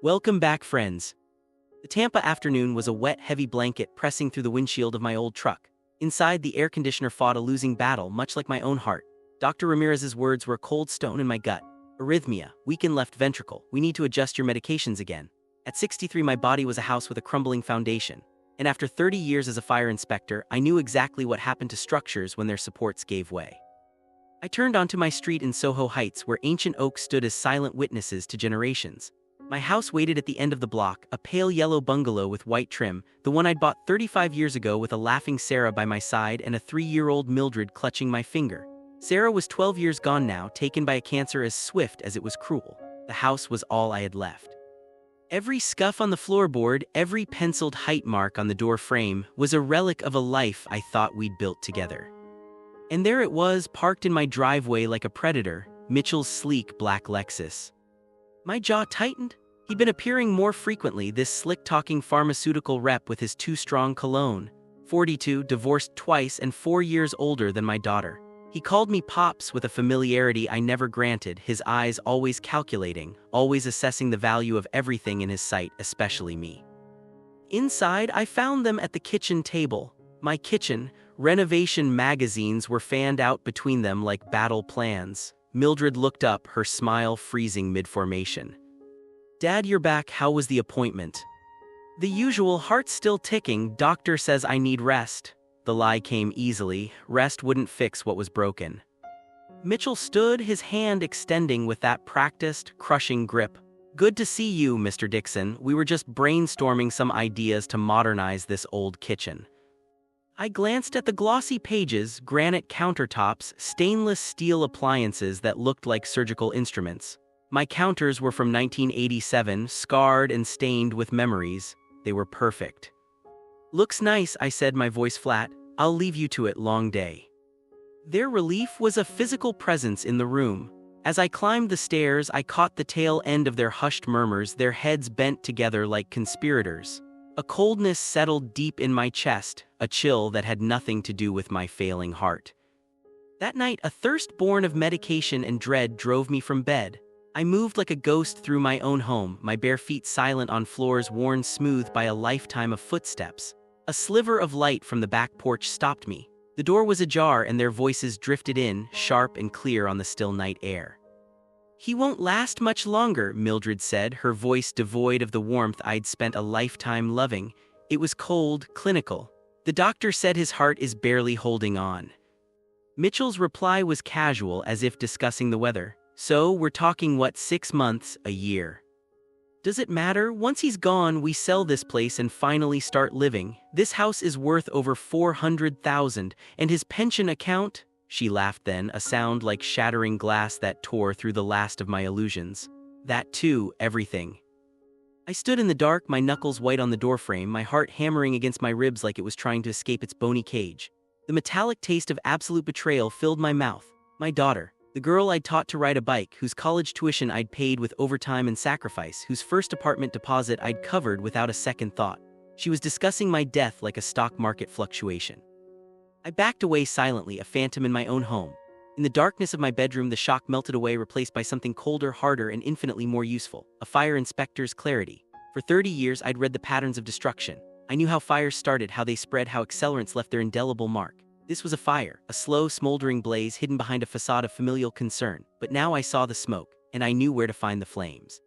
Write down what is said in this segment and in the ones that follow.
Welcome back, friends. The Tampa afternoon was a wet, heavy blanket pressing through the windshield of my old truck. Inside, the air conditioner fought a losing battle, much like my own heart. Dr. Ramirez's words were a cold stone in my gut. Arrhythmia, weakened left ventricle, we need to adjust your medications again. At 63, my body was a house with a crumbling foundation. And after 30 years as a fire inspector, I knew exactly what happened to structures when their supports gave way. I turned onto my street in Soho Heights, where ancient oaks stood as silent witnesses to generations. My house waited at the end of the block, a pale yellow bungalow with white trim, the one I'd bought 35 years ago with a laughing Sarah by my side and a 3-year-old Mildred clutching my finger. Sarah was 12 years gone now, taken by a cancer as swift as it was cruel. The house was all I had left. Every scuff on the floorboard, every penciled height mark on the door frame, was a relic of a life I thought we'd built together. And there it was, parked in my driveway like a predator, Mitchell's sleek black Lexus. My jaw tightened. He'd been appearing more frequently, this slick-talking pharmaceutical rep with his too-strong cologne. 42, divorced twice, and 4 years older than my daughter. He called me Pops with a familiarity I never granted, his eyes always calculating, always assessing the value of everything in his sight, especially me. Inside, I found them at the kitchen table. My kitchen, renovation magazines were fanned out between them like battle plans. Mildred looked up, her smile freezing mid-formation. "Dad, you're back. How was the appointment?" "The usual, heart still ticking. Doctor says I need rest." The lie came easily. Rest wouldn't fix what was broken. Mitchell stood, his hand extending with that practiced, crushing grip. "Good to see you, Mr. Dixon. We were just brainstorming some ideas to modernize this old kitchen." I glanced at the glossy pages, granite countertops, stainless steel appliances that looked like surgical instruments. My counters were from 1987, scarred and stained with memories. They were perfect. "Looks nice," I said, my voice flat. "I'll leave you to it, long day." Their relief was a physical presence in the room. As I climbed the stairs, I caught the tail end of their hushed murmurs, their heads bent together like conspirators. A coldness settled deep in my chest, a chill that had nothing to do with my failing heart. That night, a thirst born of medication and dread drove me from bed. I moved like a ghost through my own home, my bare feet silent on floors worn smooth by a lifetime of footsteps. A sliver of light from the back porch stopped me. The door was ajar and their voices drifted in, sharp and clear on the still night air. "He won't last much longer," Mildred said, her voice devoid of the warmth I'd spent a lifetime loving. It was cold, clinical. "The doctor said his heart is barely holding on." Mitchell's reply was casual, as if discussing the weather. "So, we're talking what, 6 months, a year?" "Does it matter? Once he's gone, we sell this place and finally start living. This house is worth over $400,000, and his pension account?" She laughed then, a sound like shattering glass that tore through the last of my illusions. "That too, everything." I stood in the dark, my knuckles white on the doorframe, my heart hammering against my ribs like it was trying to escape its bony cage. The metallic taste of absolute betrayal filled my mouth. My daughter, the girl I'd taught to ride a bike, whose college tuition I'd paid with overtime and sacrifice, whose first apartment deposit I'd covered without a second thought. She was discussing my death like a stock market fluctuation. I backed away silently, a phantom in my own home. In the darkness of my bedroom, the shock melted away, replaced by something colder, harder, and infinitely more useful, a fire inspector's clarity. For 30 years, I'd read the patterns of destruction. I knew how fires started, how they spread, how accelerants left their indelible mark. This was a fire, a slow, smoldering blaze hidden behind a facade of familial concern. But now I saw the smoke, and I knew where to find the flames.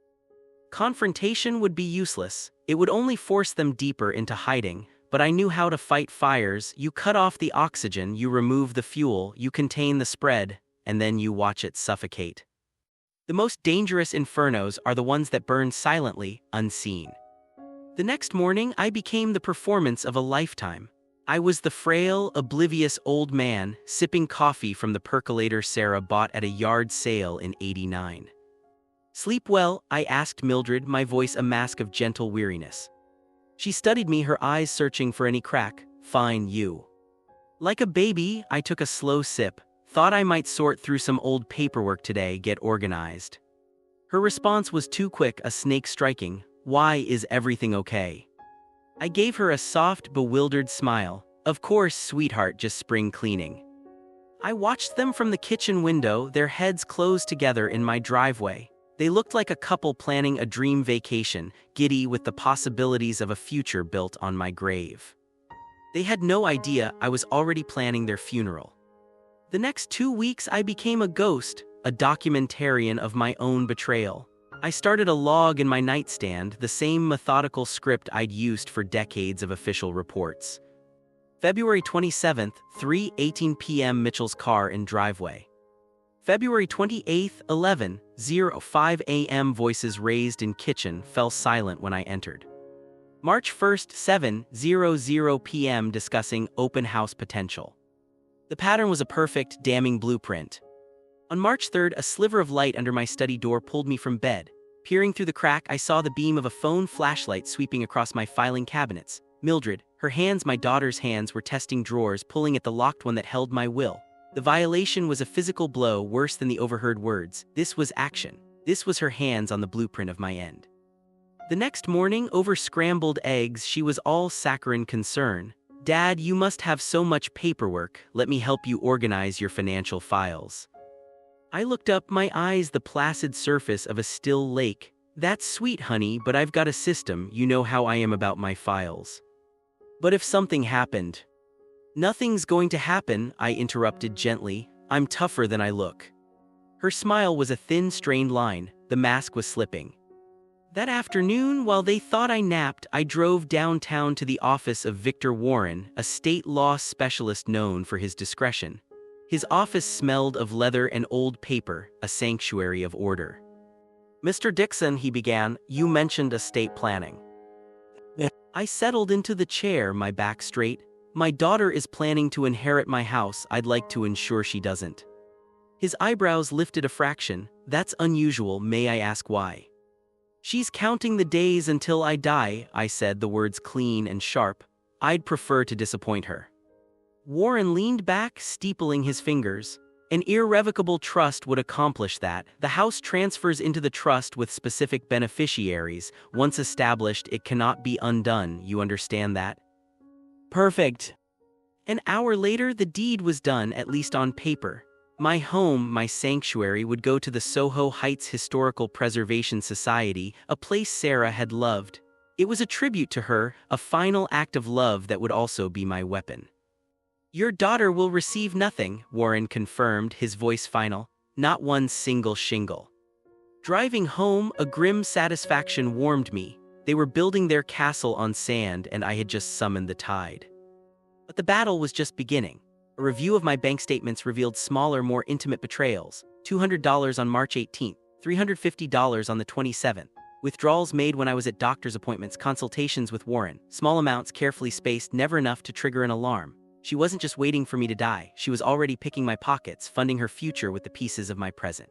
Confrontation would be useless. It would only force them deeper into hiding. But I knew how to fight fires. You cut off the oxygen, you remove the fuel, you contain the spread, and then you watch it suffocate. The most dangerous infernos are the ones that burn silently, unseen. The next morning, I became the performance of a lifetime. I was the frail, oblivious old man, sipping coffee from the percolator Sarah bought at a yard sale in '89. "Sleep well?" I asked Mildred, my voice a mask of gentle weariness. She studied me, her eyes searching for any crack. "Fine, you." Like a baby, I took a slow sip, thought I might sort through some old paperwork today, get organized. Her response was too quick, a snake striking. "Why, is everything okay?" I gave her a soft, bewildered smile. "Of course, sweetheart, just spring cleaning." I watched them from the kitchen window, their heads closed together in my driveway. They looked like a couple planning a dream vacation, giddy with the possibilities of a future built on my grave. They had no idea I was already planning their funeral. The next 2 weeks I became a ghost, a documentarian of my own betrayal. I started a log in my nightstand, the same methodical script I'd used for decades of official reports. February 27th, 3:18 p.m. Mitchell's car in driveway. February 28th, 11:05 a.m. Voices raised in kitchen fell silent when I entered. March 1st, 7:00 p.m. discussing open house potential. The pattern was a perfect, damning blueprint. On March 3rd, a sliver of light under my study door pulled me from bed. Peering through the crack, I saw the beam of a phone flashlight sweeping across my filing cabinets. Mildred, her hands, my daughter's hands, were testing drawers, pulling at the locked one that held my will. The violation was a physical blow worse than the overheard words. This was action. This was her hands on the blueprint of my end. The next morning, over scrambled eggs, she was all saccharine concern. "Dad, you must have so much paperwork. Let me help you organize your financial files." I looked up, my eyes the placid surface of a still lake. "That's sweet, honey, but I've got a system. You know how I am about my files." "But if something happened?" "Nothing's going to happen," I interrupted gently. "I'm tougher than I look." Her smile was a thin, strained line. The mask was slipping. That afternoon, while they thought I napped, I drove downtown to the office of Victor Warren, a state law specialist known for his discretion. His office smelled of leather and old paper, a sanctuary of order. "Mr. Dixon," he began, "you mentioned estate planning." I settled into the chair, my back straight. "My daughter is planning to inherit my house. I'd like to ensure she doesn't." His eyebrows lifted a fraction. "That's unusual. May I ask why?" "She's counting the days until I die," I said, the words clean and sharp. "I'd prefer to disappoint her." Warren leaned back, steepling his fingers. "An irrevocable trust would accomplish that. The house transfers into the trust with specific beneficiaries. Once established, it cannot be undone. You understand that?" "Perfect." An hour later, the deed was done, at least on paper. My home, my sanctuary, would go to the Soho Heights Historical Preservation Society, a place Sarah had loved. It was a tribute to her, a final act of love that would also be my weapon. "Your daughter will receive nothing," Warren confirmed, his voice final. "Not one single shingle." Driving home, a grim satisfaction warmed me. They were building their castle on sand, and I had just summoned the tide. But the battle was just beginning. A review of my bank statements revealed smaller, more intimate betrayals. $200 on March 18th, $350 on the 27th. Withdrawals made when I was at doctor's appointments, consultations with Warren. Small amounts carefully spaced, never enough to trigger an alarm. She wasn't just waiting for me to die. She was already picking my pockets, funding her future with the pieces of my present.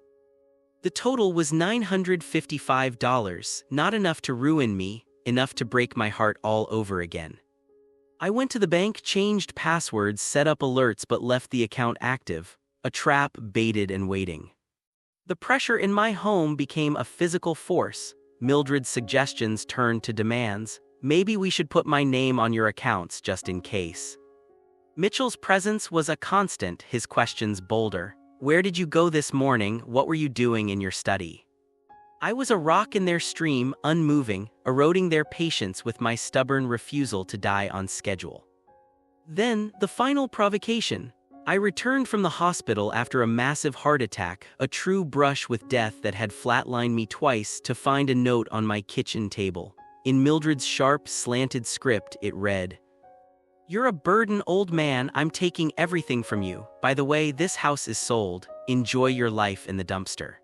The total was $955, not enough to ruin me, enough to break my heart all over again. I went to the bank, changed passwords, set up alerts, but left the account active, a trap baited and waiting. The pressure in my home became a physical force. Mildred's suggestions turned to demands. "Maybe we should put my name on your accounts just in case." Mitchell's presence was a constant, his questions bolder. "Where did you go this morning? What were you doing in your study?" I was a rock in their stream, unmoving, eroding their patience with my stubborn refusal to die on schedule. Then, the final provocation. I returned from the hospital after a massive heart attack, a true brush with death that had flatlined me twice, to find a note on my kitchen table. In Mildred's sharp, slanted script, it read, "You're a burden, old man. I'm taking everything from you. By the way, this house is sold. Enjoy your life in the dumpster."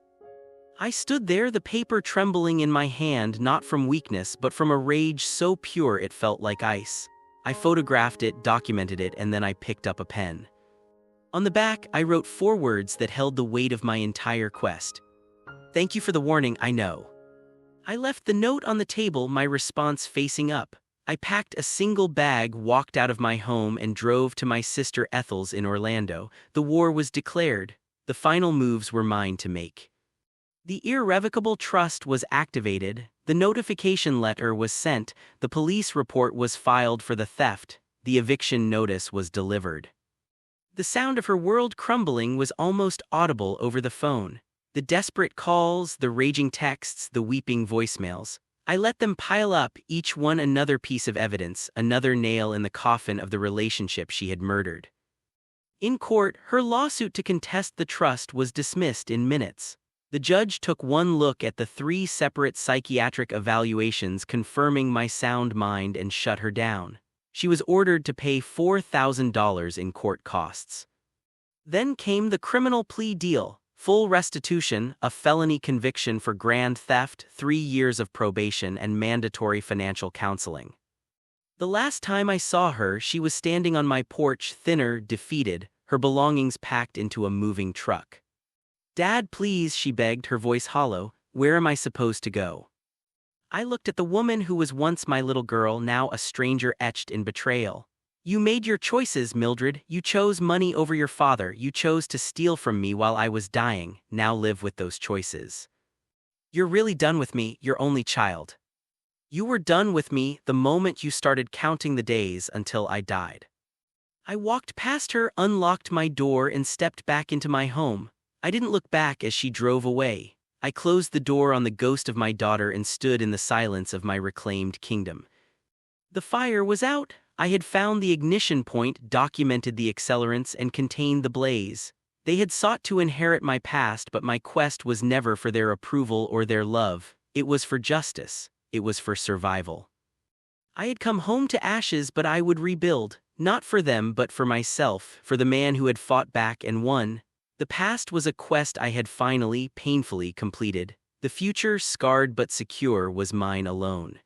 I stood there, the paper trembling in my hand, not from weakness, but from a rage so pure it felt like ice. I photographed it, documented it, and then I picked up a pen. On the back, I wrote 4 words that held the weight of my entire quest. "Thank you for the warning, I know." I left the note on the table, my response facing up. I packed a single bag, walked out of my home, and drove to my sister Ethel's in Orlando. The war was declared. The final moves were mine to make. The irrevocable trust was activated, the notification letter was sent, the police report was filed for the theft, the eviction notice was delivered. The sound of her world crumbling was almost audible over the phone. The desperate calls, the raging texts, the weeping voicemails. I let them pile up, each one another piece of evidence, another nail in the coffin of the relationship she had murdered. In court, her lawsuit to contest the trust was dismissed in minutes. The judge took one look at the 3 separate psychiatric evaluations confirming my sound mind and shut her down. She was ordered to pay $4,000 in court costs. Then came the criminal plea deal: full restitution, a felony conviction for grand theft, 3 years of probation, and mandatory financial counseling. The last time I saw her, she was standing on my porch, thinner, defeated, her belongings packed into a moving truck. "Dad, please," she begged, her voice hollow. "Where am I supposed to go?" I looked at the woman who was once my little girl, now a stranger etched in betrayal. "You made your choices, Mildred. You chose money over your father. You chose to steal from me while I was dying. Now live with those choices. You're really done with me, your only child. You were done with me the moment you started counting the days until I died." I walked past her, unlocked my door, and stepped back into my home. I didn't look back as she drove away. I closed the door on the ghost of my daughter and stood in the silence of my reclaimed kingdom. The fire was out. I had found the ignition point, documented the accelerants, and contained the blaze. They had sought to inherit my past, but my quest was never for their approval or their love. It was for justice. It was for survival. I had come home to ashes, but I would rebuild. Not for them, but for myself, for the man who had fought back and won. The past was a quest I had finally, painfully completed. The future, scarred but secure, was mine alone.